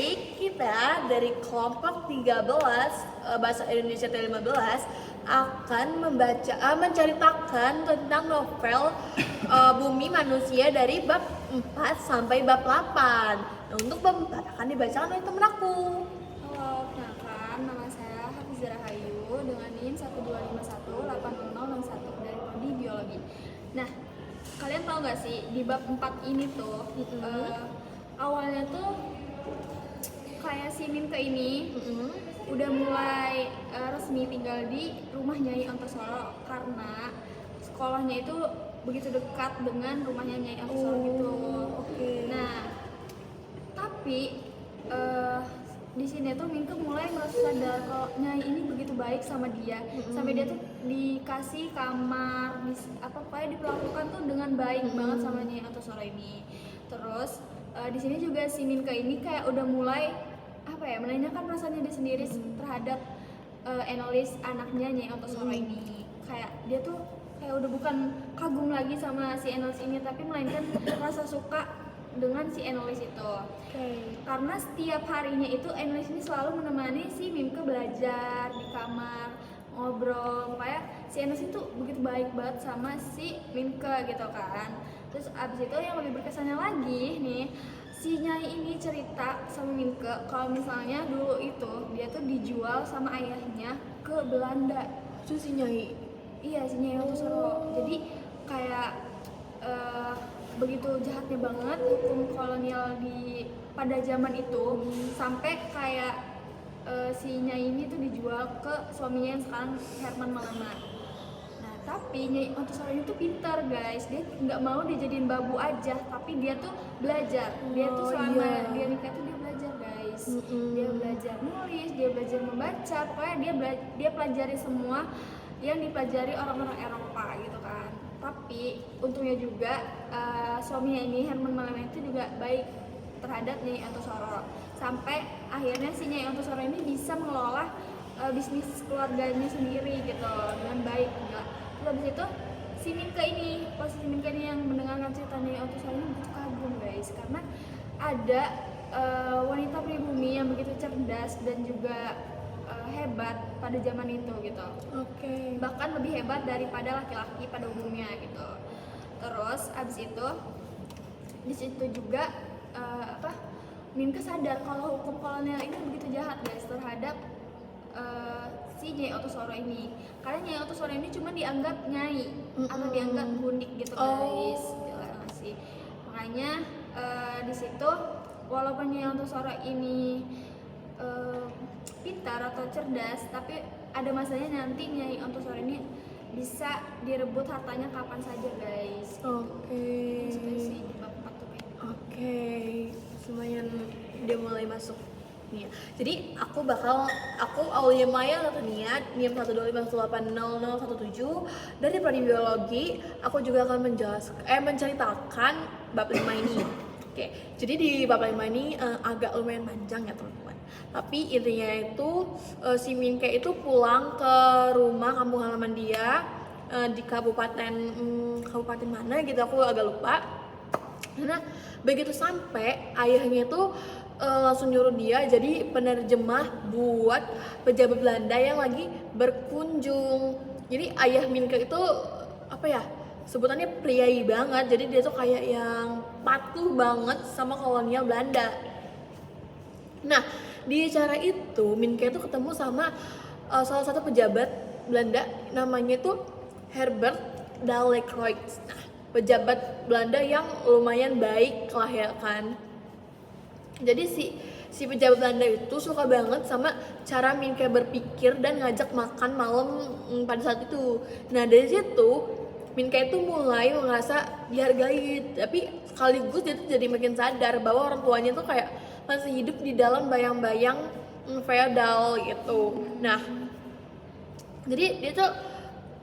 baik, kita dari kelompok 13 Bahasa Indonesia T15 akan menceritakan tentang novel Bumi Manusia dari bab 4 sampai bab 8. Nah, untuk bab 4 akan dibacakan oleh temen aku. Halo, kenalkan nama saya Hafizah Rahayu dengan NIM 125180061 dari Prodi Biologi. Nah, kalian tahu nggak sih di bab 4 ini tuh awalnya tuh kayak si Minke ini udah mulai resmi tinggal di rumah Nyai Ontosoro karena sekolahnya itu begitu dekat dengan rumahnya Nyai Ontosoro gitu. Nah, tapi di sini tuh Minke mulai merasa sadar kalau Nyai ini begitu baik sama dia, sampai dia tuh dikasih kamar, pokoknya diperlakukan tuh dengan baik banget sama Nyai Ontosoro ini. Terus di sini juga si Minke ini kayak udah mulai menanyakan perasaannya dia sendiri terhadap Enolis, anaknya Nyai Ontosoro ini. Kayak dia tuh kayak udah bukan kagum lagi sama si Enolis ini, tapi melainkan rasa suka dengan si Enolis itu. Karena setiap harinya itu Enolis ini selalu menemani si Minke belajar di kamar, ngobrol. Kayak si Enolis itu begitu baik banget sama si Minke gitu kan. Terus abis itu yang lebih berkesannya lagi nih, si Nyai ini cerita sama Minke kalau misalnya dulu itu dia tuh dijual sama ayahnya ke Belanda. Itu si Nyai? Iya, si Nyai Ontosoro. Jadi kayak begitu jahatnya banget hukum kolonial pada zaman itu, sampai kayak si Nyai ini tuh dijual ke suaminya yang sekarang Herman Malama. Nah, tapi Nyai Ontosoro ini tuh pintar guys, dia nggak mau dijadiin babu aja, tapi dia tuh belajar. Dia tuh selama dia nikah tuh dia belajar guys. Dia belajar nulis, dia belajar membaca, pokoknya dia pelajari semua yang dipelajari orang-orang Eropa gitu kan. Tapi untungnya juga suaminya ini Herman Malama itu juga baik terhadap Nyai Ontosoro, sampai akhirnya si Nyai Ontosoro ini bisa mengelola bisnis keluarganya sendiri gitu dengan baik juga. Terus habis itu si Minke ini, posisi Minke ini yang mendengarkan cerita Nyai Ontosoro ini begitu kagum guys, karena ada wanita pribumi yang begitu cerdas dan juga hebat pada zaman itu gitu. Bahkan lebih hebat daripada laki-laki pada umumnya gitu. Terus abis itu di situ juga Minke sadar kalau hukum kolonial ini begitu jahat guys terhadap si Nyai Ontosoro ini. Karena Nyai Ontosoro ini cuma dianggap nyai atau dianggap gundik gitu guys. Gila sih. Makanya di situ walaupun Nyai Ontosoro ini pintar atau cerdas, tapi ada masanya nanti Nyai Ontosoro ini bisa direbut hartanya kapan saja guys. Itu sih di bab 4 tuh. Lumayan dia mulai masuk nih ya. Jadi aku Aulia Maya atau niat NIM 125180017 dari Prodi Biologi. Aku juga akan menceritakan bab 5 ini. Jadi di bab 5 ini agak lumayan panjang ya teman-teman. Tapi intinya itu si Minke itu pulang ke rumah kampung halaman dia di kabupaten mana gitu, aku agak lupa. Karena begitu sampai ayahnya itu langsung nyuruh dia jadi penerjemah buat pejabat Belanda yang lagi berkunjung. Jadi ayah Minke itu sebutannya priai banget, jadi dia tuh kayak yang patuh banget sama kolonial Belanda. Nah, di acara itu Minke tuh ketemu sama salah satu pejabat Belanda namanya tuh Herbert Dallecroix. Nah, pejabat Belanda yang lumayan baik lah ya kan. Jadi si pejabat Belanda itu suka banget sama cara Minke berpikir dan ngajak makan malam pada saat itu. Nah, dari situ Minke itu mulai merasa dihargai, tapi sekaligus dia tuh jadi makin sadar bahwa orang tuanya tuh kayak masih hidup di dalam bayang-bayang feodal gitu. Nah, jadi dia tuh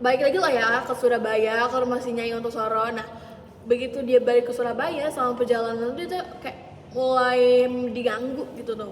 balik lagi lah ya ke Surabaya, ke rumah si Nyai Ontosoro. Nah, begitu dia balik ke Surabaya sama perjalanan dia tuh kayak mulai diganggu gitu tuh.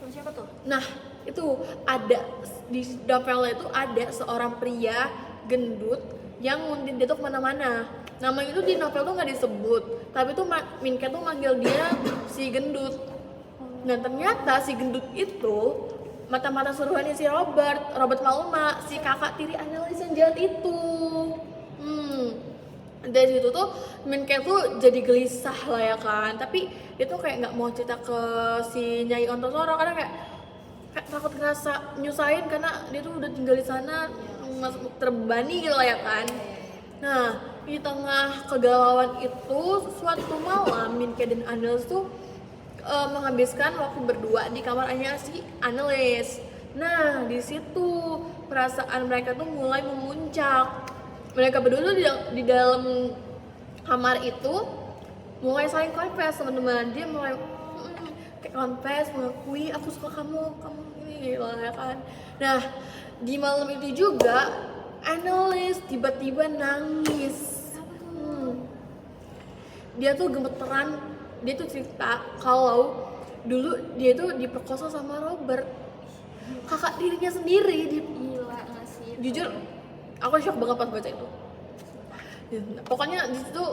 Sama siapa tuh? Nah, itu ada di novelnya itu ada seorang pria gendut yang nguntit dia tuh kemana-mana. Namanya itu di novel tuh nggak disebut, tapi tuh Minke tuh manggil dia si gendut. Nah ternyata si gendut itu mata-mata suruhannya si Robert Maluma, si kakak tiri analis yang jahat itu. Dari situ tuh Minke tuh jadi gelisah lah ya kan, tapi dia tuh kayak nggak mau cerita ke si Nyai Ontosoro karena kayak takut ngerasa nyusahin karena dia tuh udah tinggal di sana, terbebani gitu lah ya kan. Nah di tengah kegalauan itu suatu malam Minke dan Analis tuh menghabiskan waktu berdua di kamarnya si Analis. Nah di situ perasaan mereka tuh mulai memuncak. Mereka berdua tuh di dalam kamar itu mulai saling confess teman-teman. Dia mulai kayak confess, mengakui aku suka kamu ini lah ya kan. Nah di malam itu juga Analis tiba-tiba nangis. Dia tuh gemeteran, dia tuh cerita kalau dulu dia tuh diperkosa sama Robert, kakak dirinya sendiri. Gila nggak sih? Jujur aku shock banget pas baca itu. Pokoknya di situ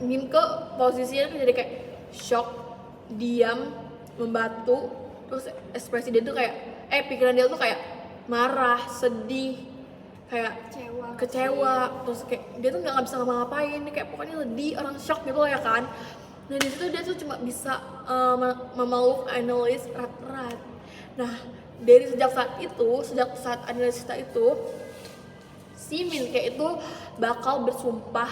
Minke posisinya tuh jadi kayak shock, diam, membatu, terus ekspresi dia tuh kayak pikiran dia tuh kayak marah, sedih, kayak kecewa, terus kayak dia tuh nggak bisa ngapa-ngapain, kayak pokoknya sedih, orang shock gitu loh ya kan. Nah di situ dia tuh cuma bisa memeluk Analis erat-erat. Nah dari sejak saat Analis cerita itu, si Minke itu bakal bersumpah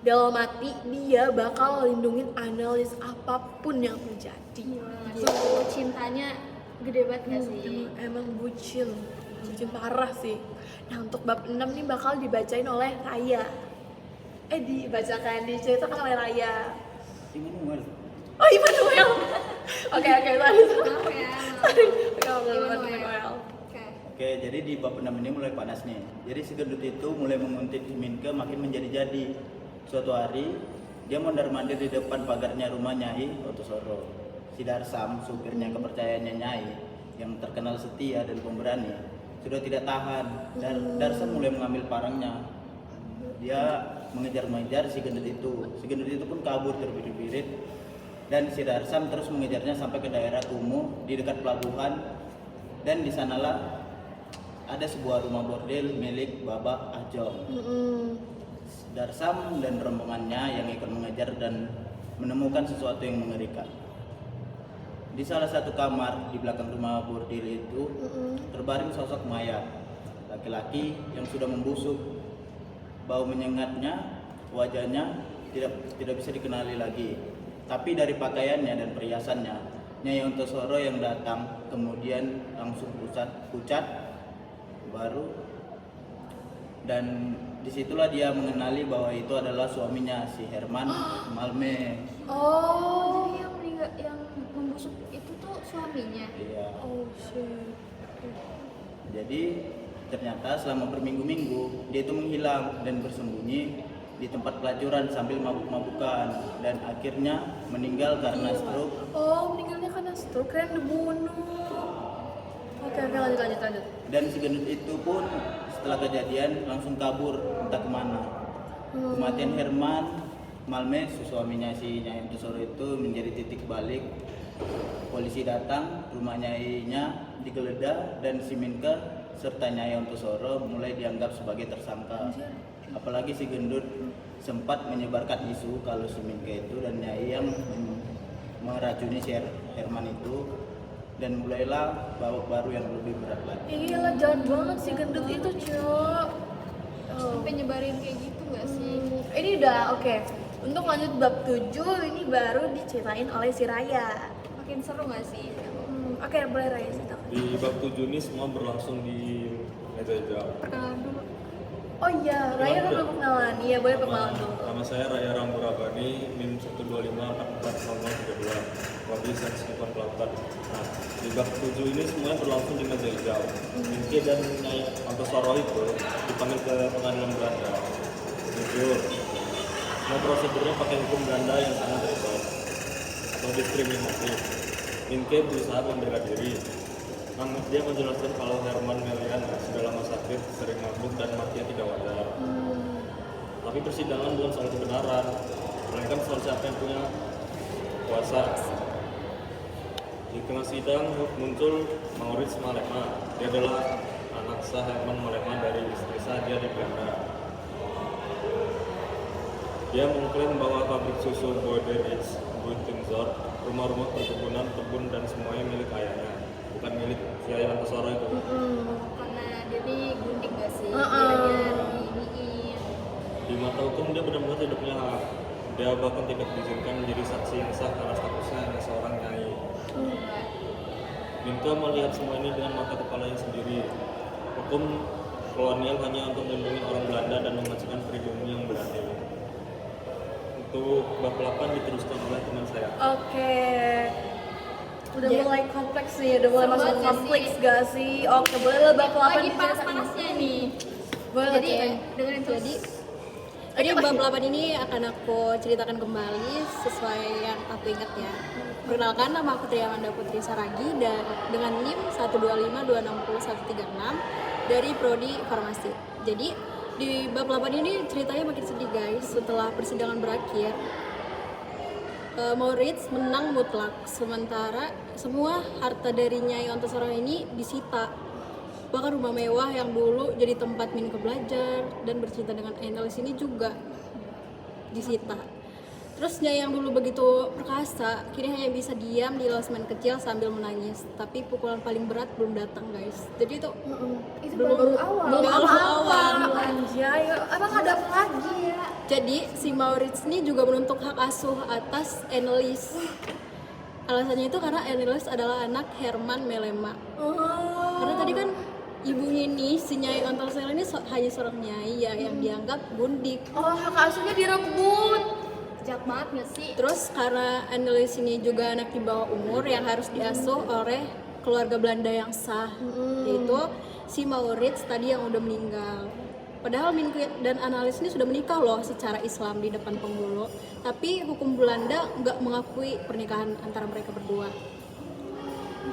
dalam hati dia bakal lindungin Analis apapun yang terjadi. Gila, cintanya gede banget gak sih? Emang bucin parah sih. Nah untuk bab 6 nih bakal dibacain oleh Raya. Diceritakan oleh Raya. Immanuel. Oh Immanuel. Oke, sorry. Maaf ya. Immanuel. Oke, jadi di bab 6 ini mulai panas nih. Jadi si gendut itu mulai menguntit Minke makin menjadi-jadi. Suatu hari, dia mondar-mandir di depan pagarnya rumah Nyai Ontosoro. Si Darsam, supirnya kepercayaannya Nyai, yang terkenal setia dan pemberani, sudah tidak tahan. Darsam mulai mengambil parangnya. Dia mengejar-mengejar si gendut itu. Si gendut itu pun kabur terbirit-birit. Dan si Darsam terus mengejarnya sampai ke daerah kumuh di dekat pelabuhan. Dan di sanalah ada sebuah rumah bordel milik Baba Ajong. Darsam dan rombongannya yang ikut mengejar dan menemukan sesuatu yang mengerikan. Di salah satu kamar di belakang rumah bordel itu terbaring sosok mayat, laki-laki yang sudah membusuk. Bau menyengatnya, wajahnya tidak bisa dikenali lagi. Tapi dari pakaiannya dan perhiasannya, Nyai Ontosoro yang datang kemudian langsung pucat baru, dan disitulah dia mengenali bahwa itu adalah suaminya si Herman Malme. Oh, jadi yang membusuk itu tuh suaminya. Iya. Oh shit. Jadi ternyata selama berminggu-minggu dia itu menghilang dan bersembunyi di tempat pelacuran sambil mabuk-mabukan, dan akhirnya meninggal karena stroke. Oh, meninggalnya karena stroke, keren dibunuh. Oke, lanjut. Dan si gendut itu pun setelah kejadian langsung kabur entah kemana. Kematian Herman Malme, suaminya si Nyai Ontosoro itu menjadi titik balik. Polisi datang, rumah Nyainya digeledah, dan si Minke serta Nyai Ontosoro mulai dianggap sebagai tersangka. Apalagi si gendut sempat menyebarkan isu kalau si Minke itu dan Nyai yang meracuni si Herman itu, dan mulailah babak baru yang lebih berat lagi. Iya, jahat banget si gendut itu, Cok. Sampai nyebarin kayak gitu gak sih? Ini udah oke. Untuk lanjut bab 7 ini baru diceritain oleh si Raya. Makin seru gak sih? Oke, boleh Raya cerita. Di bab 7 ini semua berlangsung di meja hijau. Perkenalan dulu. Oh iya, Raya kan belum kenalan. Iya, boleh perkenalan dulu. Nama saya Raya Ramburabani, NIM 125440032. Wabi Saksi Pelabuhan. Nah, di bab 7 ini semuanya berlangsung di meja hijau. Minke dan Nyai Ontosoro itu dipanggil ke pengadilan Belanda. Jujur, semua prosedurnya pakai hukum Belanda yang sangat ribet atau diskriminatif. Minke berusaha membela diri. Namun dia menjelaskan kalau Herman Melian sudah lama sakit, sering mabuk dan matinya tidak wajar. Tapi persidangan bukan soal kebenaran, melainkan soal siapa yang punya kuasa. Di tengah sidang muncul Maurits Malema. Dia adalah anak sah Herman Malema dari istri sah dia di Belanda. Dia mengklaim bahwa pabrik susu Boderitz, Buitenzorg, rumah-rumah perkebunan, kebun dan semuanya milik ayahnya, bukan milik si Yaya Antasaro itu. Karena dia nih gundik gak sih? Heeh. Dia diiniin. Di mata hukum dia benar-benar tidak punya hak. Dia bahkan tidak diizinkan menjadi saksi yang sah karena statusnya hanya seorang nyai. Minka melihat semua ini dengan mata kepalanya sendiri. Hukum kolonial hanya untuk melindungi orang Belanda dan menghasilkan pribumi yang beradil. Untuk bab 8 diteruskan oleh teman saya. Oke. Udah Ya. mulai kompleks nih, udah mulai Seru masuk banget gak kompleks sih? gak sih? Oke, boleh lah bab 8 Lagi diceritain. panas-panasnya nih. Boleh Jadi ceritain. dengerin terus. Jadi bab 8 ini akan aku ceritakan kembali sesuai yang aku ingat ya. Perkenalkan, nama aku Tria Amanda Putri Saragi dan dengan NIM 125260136 dari Prodi Farmasi. Jadi di bab 8 ini ceritanya makin sedih guys. Setelah persidangan berakhir, Maurits menang mutlak, sementara semua harta dari Nyai Antasaro ini disita. Bahkan rumah mewah yang dulu jadi tempat Minka belajar dan bercinta dengan Annelies ini juga disita. Terus Nyai yang dulu begitu perkasa, kini hanya bisa diam di losmen kecil sambil menangis. Tapi pukulan paling berat belum datang guys. Jadi itu Itu baru awal. belum awal. Anjay, emang ada apa lagi ya? Jadi si Maurits ini juga menuntut hak asuh atas Annelies. Alasannya itu karena Annelies adalah anak Herman Melema. Karena tadi kan ibunya ini, si Nyai Antasaro ini hanya seorang nyai ya, yang dianggap gundik. Oh, hak asuhnya direbut. Jahat banget gak sih? Terus karena Annelies ini juga anak di bawah umur yang harus diasuh oleh keluarga Belanda yang sah, yaitu si Maurits tadi yang udah meninggal. Padahal Minka dan Annelies ini sudah menikah loh secara Islam di depan penghulu, tapi hukum Belanda nggak mengakui pernikahan antara mereka berdua.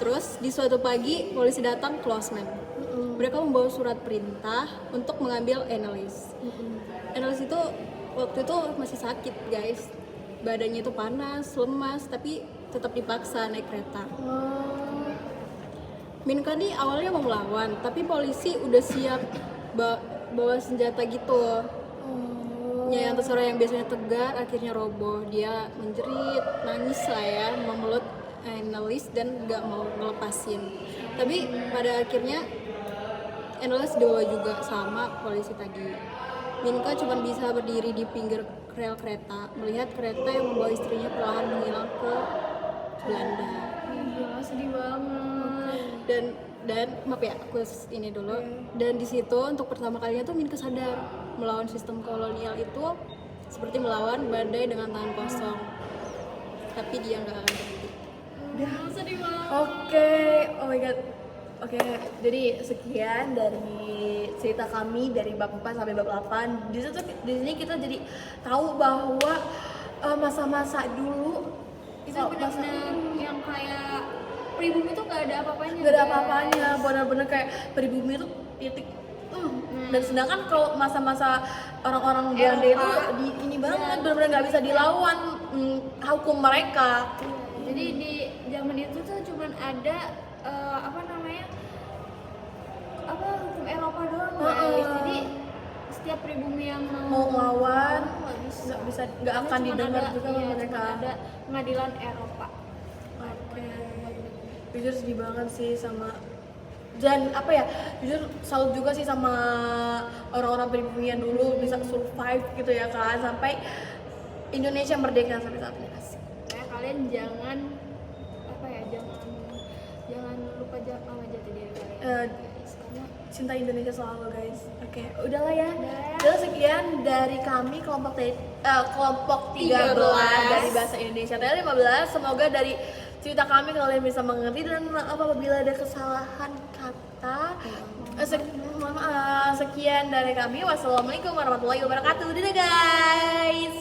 Terus di suatu pagi polisi datang ke losmen. Mereka membawa surat perintah untuk mengambil Annelies. Annelies itu waktu itu masih sakit guys, badannya itu panas, lemas, tapi tetap dipaksa naik kereta. Minka nih awalnya mau melawan, tapi polisi udah siap bawa senjata gitu. Nyai Antasaro yang biasanya tegar akhirnya roboh. Dia menjerit, nangis lah ya, memeluk Annelies dan gak mau ngelepasin. Tapi pada akhirnya Annelies dibawa juga sama polisi tadi. Minka cuma bisa berdiri di pinggir rel kereta, melihat kereta yang membawa istrinya perlahan menghilang ke Belanda. Gila, sedih banget. Dan maaf ya, aku ini dulu. Dan di situ untuk pertama kalinya tuh Minka sadar melawan sistem kolonial itu seperti melawan badai dengan tangan kosong. Tapi dia nggak akan berhenti. Sedih banget. Oke, oh my god. Oke, jadi sekian dari cerita kami dari bab 4 sampai bab 8. Di sini kita jadi tahu bahwa masa-masa dulu Itu benar-benar yang kayak pribumi tuh gak ada apa-apanya. gak ada guys. apa-apanya, benar-benar kayak pribumi itu titik. Dan sedangkan kalau masa-masa orang-orang Belanda itu di ini banget, benar-benar nggak bisa dilawan hukum mereka. Jadi di zaman itu tuh cuman ada hukum Eropa doang guys. Jadi setiap pribumi yang Mau ngelawan, nggak bisa. nggak akan Cuman didengar ada- juga iya, sama mereka. cuman ada pengadilan Eropa. Oke, jujur sedih banget sih sama, dan apa ya, jujur salut juga sih sama orang-orang pribumi yang dulu bisa survive gitu ya kan, sampai Indonesia merdeka sampai saat ini. Asik. Kayak kalian jangan jangan lupa sama jati diri kalian. Guys. Karena Cinta Indonesia selalu guys. Oke, udahlah ya. Udah. Jadi sekian dari kami kelompok 13 dari bahasa Indonesia TL15. Semoga dari cerita kami kalian bisa mengerti, dan maaf apabila ada kesalahan kata. Mohon maaf. Sekian dari kami. Wassalamualaikum warahmatullahi wabarakatuh. Dadah guys.